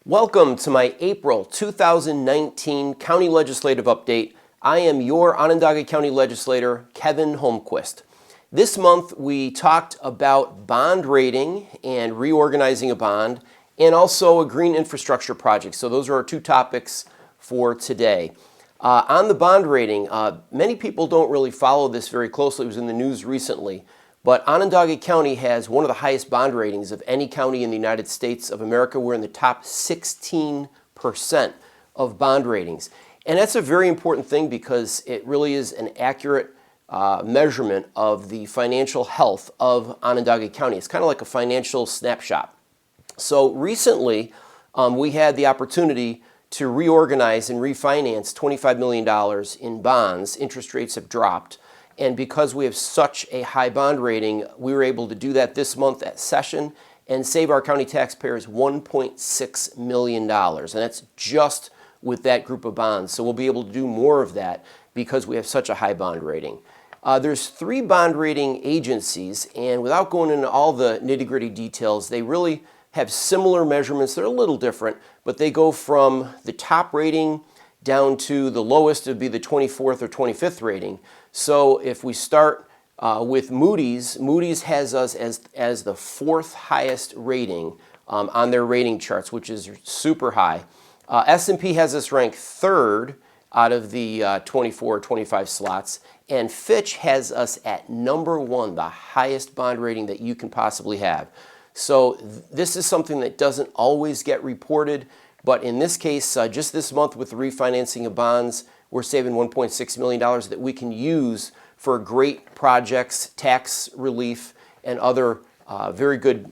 Welcome to my April 2019 County Legislative Update. I am your Onondaga County Legislator, Kevin Holmquist. This month we talked about bond rating and reorganizing a bond, and also a green infrastructure project. So those are our two topics for today. On the bond rating, many people don't really follow this very closely. It was in the news recently. But Onondaga County has one of the highest bond ratings of any county in the United States of America. We're in the top 16% of bond ratings. And that's a very important thing because it really is an accurate measurement of the financial health of Onondaga County. It's kind of like a financial snapshot. So recently, we had the opportunity to reorganize and refinance $25 million in bonds. Interest rates have dropped. And because we have such a high bond rating, we were able to do that this month at session and save our county taxpayers $1.6 million. And that's just with that group of bonds. So we'll be able to do more of that because we have such a high bond rating. There's 3 bond rating agencies, and without going into all the nitty-gritty details, they really have similar measurements. They're a little different, but they go from the top rating down to the lowest. It would be the 24th or 25th rating. So if we start with Moody's, Moody's has us as the 4th highest rating on their rating charts, which is super high. S&P has us ranked 3rd out of the 24 or 25 slots, and Fitch has us at number 1, the highest bond rating that you can possibly have. So this is something that doesn't always get reported, but in this case, just this month with the refinancing of bonds, we're saving $1.6 million that we can use for great projects, tax relief, and other very good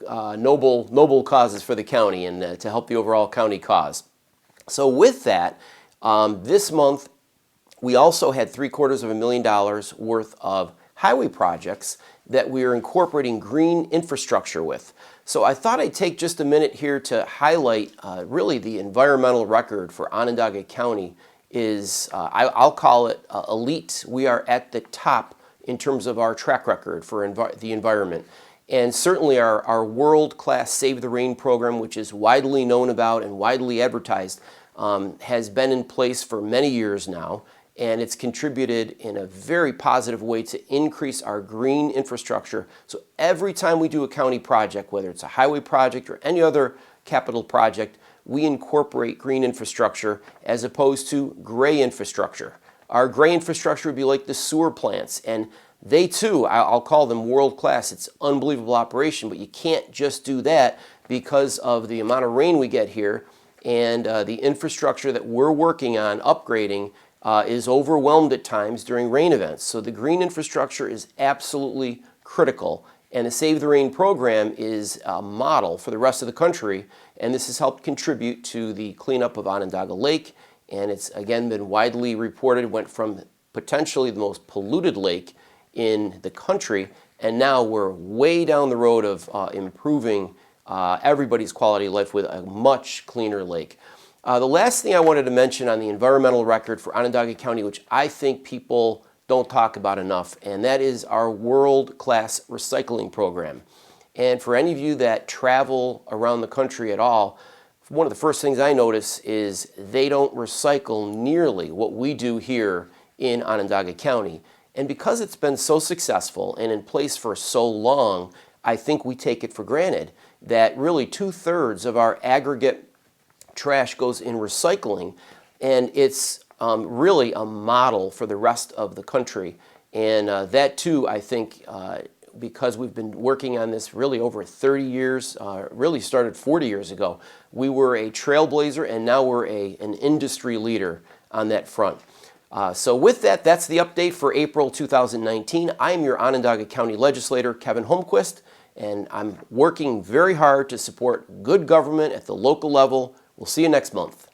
noble causes for the county and to help the overall county cause. So with that, this month we also had $750,000 worth of highway projects that we are incorporating green infrastructure with. So I thought I'd take just a minute here to highlight really the environmental record for Onondaga County is, I'll call it elite. We are at the top in terms of our track record for the environment. And certainly our world-class Save the Rain program, which is widely known about and widely advertised, has been in place for many years now. And it's contributed in a very positive way to increase our green infrastructure. So every time we do a county project, whether it's a highway project or any other capital project, we incorporate green infrastructure as opposed to gray infrastructure. Our gray infrastructure would be like the sewer plants, and they too, I'll call them world-class. It's unbelievable operation, but you can't just do that because of the amount of rain we get here, and the infrastructure that we're working on upgrading is overwhelmed at times during rain events. So the green infrastructure is absolutely critical. And the Save the Rain program is a model for the rest of the country. And this has helped contribute to the cleanup of Onondaga Lake. And it's again been widely reported. It went from potentially the most polluted lake in the country. And now we're way down the road of improving everybody's quality of life with a much cleaner lake. The last thing I wanted to mention on the environmental record for Onondaga County, which I think people don't talk about enough, and that is our world-class recycling program. And for any of you that travel around the country at all, one of the first things I notice is they don't recycle nearly what we do here in Onondaga County. And because it's been so successful and in place for so long, I think we take it for granted that really 2/3 of our aggregate trash goes in recycling, and it's really a model for the rest of the country. And that too, I think, because we've been working on this really over 30 years, really started 40 years ago, we were a trailblazer, and now we're an industry leader on that front. So with that, that's the update for April 2019. I am your Onondaga County Legislator, Kevin Holmquist, and I'm working very hard to support good government at the local level. We'll see you next month.